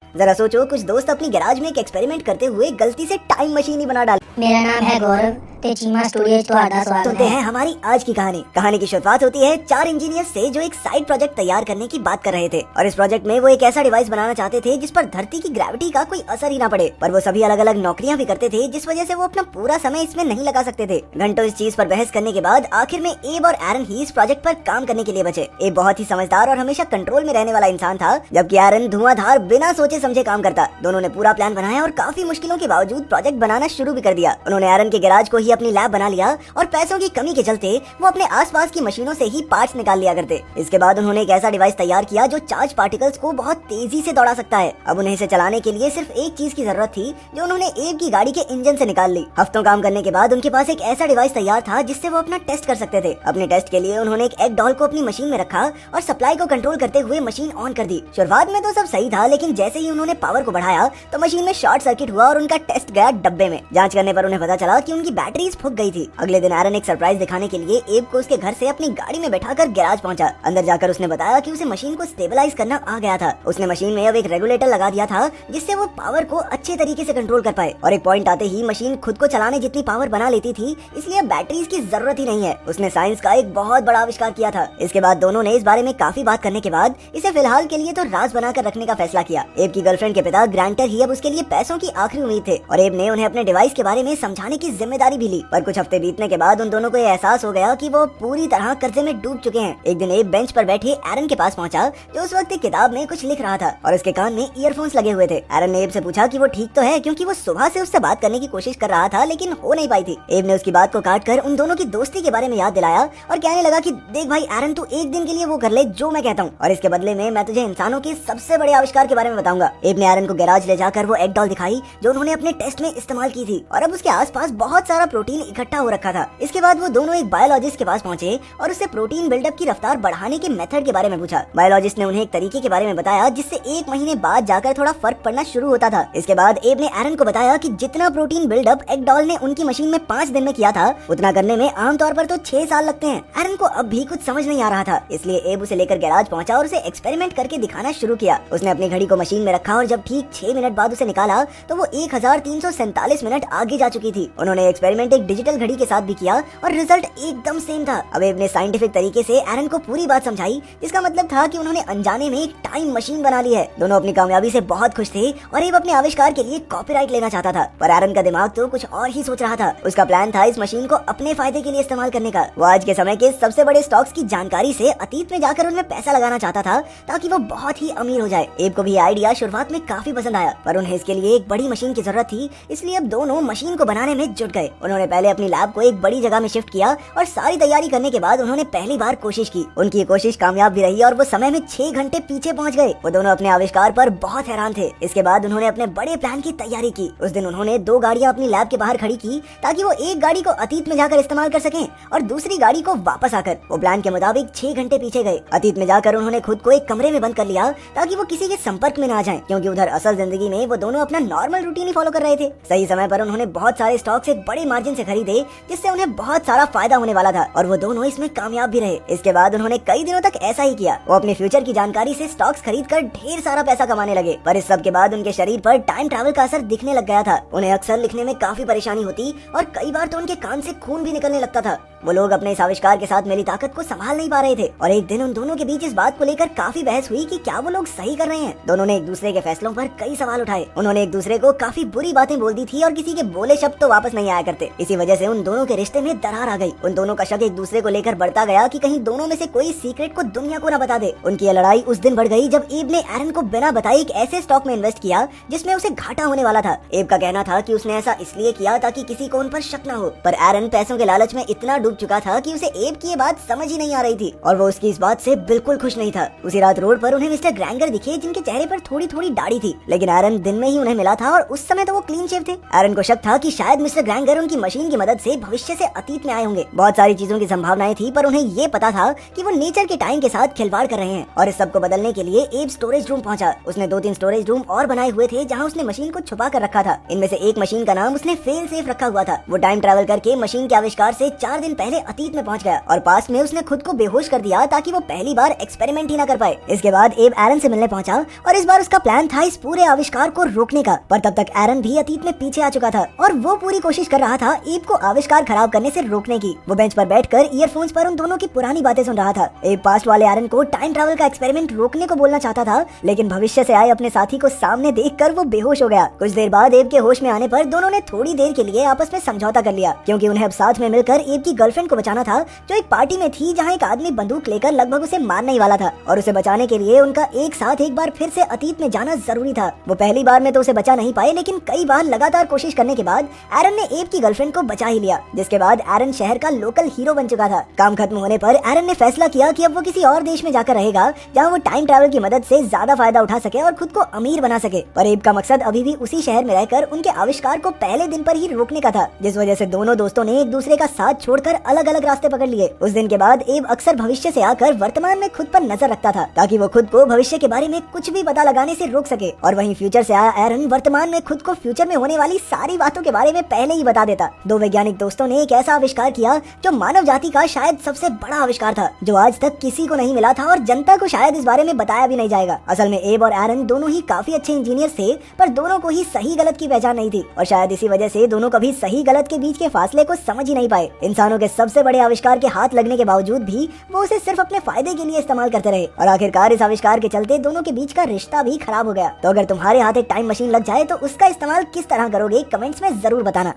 जरा सोचो, कुछ दोस्त अपनी गैराज में एक एक्सपेरिमेंट करते हुए गलती से टाइम मशीन ही बना डाल। मेरा नाम है गौरव, ते चीमा स्टूडियो तो आधा स्वागत सुनते है। हैं हमारी आज की कहानी की शुरुआत होती है 4 इंजीनियर्स से जो एक साइड प्रोजेक्ट तैयार करने की बात कर रहे थे। और इस प्रोजेक्ट में वो एक ऐसा डिवाइस बनाना चाहते थे जिस पर धरती की ग्रेविटी का कोई असर ही ना पड़े। पर वो सभी अलग अलग नौकरियां भी करते थे, जिस वजह से वो अपना पूरा समय इसमें नहीं लगा सकते थे। घंटों इस चीज पर बहस करने के बाद आखिर में एब और एरन ही इस प्रोजेक्ट पर काम करने के लिए बचे। एब बहुत ही समझदार और हमेशा कंट्रोल में रहने वाला इंसान था, जबकि एरन धुआंधार बिना सोचे समझे काम करता। दोनों ने पूरा प्लान बनाया और काफी मुश्किलों के बावजूद प्रोजेक्ट बनाना शुरू भी कर दिया। उन्होंने एरन के गैराज को ही अपनी लैब बना लिया और पैसों की कमी के चलते वो अपने आसपास की मशीनों से ही पार्ट्स निकाल लिया करते। इसके बाद उन्होंने एक ऐसा डिवाइस तैयार किया जो चार्ज पार्टिकल्स को बहुत तेजी से दौड़ा सकता है। अब उन्हें इसे चलाने के लिए सिर्फ एक चीज की जरूरत थी, जो उन्होंने एब की गाड़ी के इंजन से निकाल ली। हफ्तों काम करने के बाद उनके पास एक ऐसा डिवाइस तैयार था जिससे वो अपना टेस्ट कर सकते थे। अपने टेस्ट के लिए उन्होंने एक एग डॉल को अपनी मशीन में रखा और सप्लाई को कंट्रोल करते हुए मशीन ऑन कर दी। शुरुआत में तो सब सही था, लेकिन जैसे ही उन्होंने पावर को बढ़ाया तो मशीन में शॉर्ट सर्किट हुआ और उनका टेस्ट गया डब्बे में। जांच करने पर उन्हें पता चला कि उनकी बैटरीज फूक गई थी। अगले दिन एरन एक सरप्राइज दिखाने के लिए एब को उसके घर से अपनी गाड़ी में बैठाकर गैराज पहुंचा। अंदर जाकर उसने बताया कि उसे मशीन को स्टेबलाइज करना आ गया था। उसने मशीन में अब एक रेगुलेटर लगा दिया था जिससे वो पावर को अच्छे तरीके से कंट्रोल कर पाए। और एक पॉइंट आते ही मशीन खुद को चलाने जितनी पावर बना लेती थी, इसलिए बैटरीज की जरूरत ही नहीं है। उसने साइंस का एक बहुत बड़ा आविष्कार किया था। इसके बाद दोनों ने इस बारे में काफी बात करने के बाद इसे फिलहाल के लिए तो राज बनाकर रखने का फैसला किया। एब की गर्लफ्रेंड के पिता ग्रांटर ही अब उसके लिए पैसों की आखिरी उम्मीद थे और एब ने उन्हें अपने डिवाइस के बारे में समझाने की जिम्मेदारी भी ली। पर कुछ हफ्ते बीतने के बाद उन दोनों को यह एहसास हो गया कि वो पूरी तरह कर्जे में डूब चुके हैं। एक दिन एब बेंच पर बैठे एरन के पास पहुंचा, जो उस वक्त एक किताब में कुछ लिख रहा था और उसके कान में ईयरफोन्स लगे हुए थे। एरन ने एब से पूछा कि वो ठीक तो है, क्योंकि वो सुबह से उससे बात करने की कोशिश कर रहा था लेकिन हो नहीं पाई थी। एब ने उसकी बात को काट कर उन दोनों की दोस्ती के बारे में याद दिलाया और कहने लगा कि देख भाई एरन, तू एक दिन के लिए वो कर ले जो मैं कहता हूँ, और इसके बदले में मैं तुझे इंसानों के सबसे बड़े आविष्कार के बारे में बताऊंगा। एब ने एरन को गैराज ले जाकर वो एग डॉल दिखाई जो उन्होंने अपने टेस्ट में इस्तेमाल की थी, और अब उसके आसपास बहुत सारा प्रोटीन इकट्ठा हो रखा था। इसके बाद वो दोनों एक बायोलॉजिस्ट के पास पहुंचे और उससे प्रोटीन बिल्डअप की रफ्तार बढ़ाने के मेथड के बारे में पूछा। बायोलॉजिस्ट ने उन्हें एक तरीके के बारे में बताया जिससे 1 महीने बाद जाकर थोड़ा फर्क पड़ना शुरू होता था। इसके बाद एब ने एरन को बताया कि जितना प्रोटीन बिल्डअप एग डॉल ने उनकी मशीन में 5 दिन में किया था, उतना करने में आमतौर पर तो 6 साल लगते हैं। एरन को अब भी कुछ समझ नहीं आ रहा था, इसलिए एब उसे लेकर गैराज पहुंचा और उसे एक्सपेरिमेंट करके दिखाना शुरू किया। उसने अपनी घड़ी को मशीन में रखा और जब ठीक 6 मिनट बाद उसे निकाला तो वो 1347 मिनट आगे जा चुकी थी। उन्होंने एक्सपेरिमेंट एक डिजिटल घड़ी के साथ भी किया और रिजल्ट एकदम सेम था। अब एब ने साइंटिफिक तरीके से एरन को पूरी बात समझाई, जिसका मतलब था कि उन्होंने अनजाने में एक टाइम मशीन बना ली है। दोनों अपनी कामयाबी से बहुत खुश थे और एब अपने आविष्कार के लिए कॉपीराइट लेना चाहता था, पर एरन का दिमाग तो कुछ और ही सोच रहा था। उसका प्लान था इस मशीन को अपने फायदे के लिए इस्तेमाल करने का। वो आज के समय के सबसे बड़े स्टॉक्स की जानकारी से अतीत में जाकर उनमें पैसा लगाना चाहता था ताकि वो बहुत ही अमीर हो जाए। एब को भी आइडिया शुरुआत में काफी पसंद आया, पर उन्हें इसके लिए एक बड़ी मशीन की जरूरत थी, इसलिए अब दोनों मशीन को बनाने में जुट गए। उन्होंने पहले अपनी लैब को एक बड़ी जगह में शिफ्ट किया और सारी तैयारी करने के बाद उन्होंने पहली बार कोशिश की। उनकी कोशिश कामयाब भी रही और वो समय में 6 घंटे पीछे पहुंच गए। वो दोनों अपने आविष्कार पर बहुत हैरान थे। इसके बाद उन्होंने अपने बड़े प्लान की तैयारी की। उस दिन उन्होंने 2 गाड़ियां अपनी लैब के बाहर खड़ी की ताकि वो एक गाड़ी को अतीत में जाकर इस्तेमाल कर सकें और दूसरी गाड़ी को वापस आकर। वो प्लान के मुताबिक 6 घंटे पीछे गए। अतीत में जाकर उन्होंने खुद को एक कमरे में बंद कर लिया ताकि वो किसी के संपर्क में ना जाएं, क्योंकि उधर असल जिंदगी में वो दोनों अपना नॉर्मल रूटीन ही फॉलो कर रहे थे। सही समय पर उन्होंने बहुत सारे स्टॉक्स एक बड़े मार्जिन से खरीदे, जिससे उन्हें बहुत सारा फायदा होने वाला था और वो दोनों इसमें कामयाब भी रहे। इसके बाद उन्होंने कई दिनों तक ऐसा ही किया। वो अपने फ्यूचर की जानकारी से स्टॉक्स खरीदकर ढेर सारा पैसा कमाने लगे, पर इस सब के बाद उनके शरीर पर टाइम ट्रैवल का असर दिखने लग गया था। उन्हें अक्सर लिखने में काफी परेशानी होती और कई बार तो उनके कान से खून भी निकलने लगता था। वो लोग अपने इस आविष्कार के साथ मिली ताकत को संभाल नहीं पा रहे थे और एक दिन उन दोनों के बीच इस बात को लेकर काफी बहस हुई कि क्या वो लोग सही कर रहे हैं। दोनों ने एक दूसरे के फैसलों पर कई सवाल उठाए। उन्होंने एक दूसरे को काफी बुरी बातें बोल दी थी और किसी के बोले शब्द तो वापस नहीं आया करते। इसी वजह से उन दोनों के रिश्ते में दरार आ गई। उन दोनों का शक एक दूसरे को लेकर बढ़ता गया कि कहीं दोनों में से कोई सीक्रेट को दुनिया को न बता दे। उनकी ये लड़ाई उस दिन बढ़ गई जब एब ने एरन को बिना बताए एक ऐसे स्टॉक में इन्वेस्ट किया जिसमें उसे घाटा होने वाला था। एब का कहना था कि उसने ऐसा इसलिए किया ताकि किसी को उन पर शक न हो, पर एरन पैसों के लालच में इतना डूब चुका था कि उसे एब की ये बात समझ ही नहीं आ रही थी और वो उसकी इस बात से बिल्कुल खुश नहीं था। उसी रात रोड पर उन्हें मिस्टर ग्रैंगर दिखे जिनके चेहरे पर थोड़ी थोड़ी दाढ़ी थी, लेकिन एरन दिन में ही उन्हें मिला था और उस समय तो वो क्लीन शेव थे। एरन को शक था कि शायद मिस्टर ग्रैंगर उनकी मशीन की मदद से भविष्य से अतीत में आए होंगे। बहुत सारी चीजों की संभावनाएं थी, पर उन्हें ये पता था कि वो नेचर के टाइम के साथ खिलवाड़ कर रहे हैं और इस सब को बदलने के लिए एब स्टोरेज रूम पहुंचा। उसने 2-3 स्टोरेज रूम और बनाए हुए थे जहां उसने मशीन को छुपा कर रखा था। इनमें से एक मशीन का नाम उसने फेल सेफ रखा हुआ था। वो टाइम ट्रैवल करके मशीन के आविष्कार से 4 दिन पहले अतीत में पहुंच गया और पास्ट में उसने खुद को बेहोश कर दिया ताकि वो पहली बार एक्सपेरिमेंट ही ना कर पाए। इसके बाद एब एरन से मिलने पहुंचा और इस बार उसका प्लान था इस पूरे आविष्कार को रोकने का, पर तब तक एरन भी अतीत में पीछे आ चुका था और वो पूरी कोशिश कर रहा था एब को आविष्कार खराब करने से रोकने की। वो बेंच पर बैठकर ईयरफोन्स पर उन दोनों की पुरानी बातें सुन रहा था। एब पास्ट वाले एरन को टाइम ट्रैवल का एक्सपेरिमेंट रोकने को बोलना चाहता था, लेकिन भविष्य से आए अपने साथी को सामने देखकर वो बेहोश हो गया। कुछ देर बाद एब के होश में आने पर दोनों ने थोड़ी देर के लिए आपस में समझौता कर लिया, क्योंकि उन्हें अब साथ में मिलकर एब की गर्लफ्रेंड को बचाना था, जो एक पार्टी में थी जहाँ एक आदमी बंदूक लेकर लगभग उसे मारने ही वाला था। और उसे बचाने के लिए उनका एक साथ एक बार फिर से अतीत में जाना जरूरी था। वो पहली बार में तो उसे बचा नहीं पाए, लेकिन कई बार लगातार कोशिश करने के बाद एरन ने एब की गर्लफ्रेंड को बचा ही लिया, जिसके बाद एरन शहर का लोकल हीरो बन चुका था। काम खत्म होने पर एरन ने फैसला किया कि अब वो किसी और देश में जाकर रहेगा जहाँ वो टाइम ट्रैवल की मदद से ज्यादा फायदा उठा सके और खुद को अमीर बना सके। पर एब का मकसद अभी भी उसी शहर में रहकर उनके आविष्कार को पहले दिन पर ही रोकने का था, जिस वजह से दोनों दोस्तों ने एक दूसरे का साथ छोड़कर अलग अलग रास्ते पकड़ लिए। उस दिन के बाद एब अक्सर भविष्य से आकर वर्तमान में खुद पर नजर रखता था, ताकि वो खुद को भविष्य के बारे में कुछ भी पता लगाने से रोक सके। और वहीं फ्यूचर से आया एरन वर्तमान में खुद को फ्यूचर में होने वाली सारी बातों के बारे में पहले ही बता देता। दो वैज्ञानिक दोस्तों ने एक ऐसा आविष्कार किया जो मानव जाति का शायद सबसे बड़ा आविष्कार था, जो आज तक किसी को नहीं मिला था और जनता को शायद इस बारे में बताया भी नहीं जाएगा। असल में एब और एरन दोनों ही काफी अच्छे इंजीनियर थे, पर दोनों को ही सही गलत की पहचान नहीं थी और शायद इसी वजह से दोनों कभी सही गलत के बीच के फासले को समझ ही नहीं पाए। इंसानों के सबसे बड़े आविष्कार के हाथ लगने के बावजूद भी वो उसे सिर्फ अपने फायदे के लिए इस्तेमाल करते रहे और आखिरकार इस आविष्कार के चलते दोनों के बीच का रिश्ता भी खराब हो गया। तो अगर तुम्हारे हाथ एक टाइम मशीन लग जाए तो उसका इस्तेमाल किस तरह करोगे, कमेंट्स में जरूर बताना।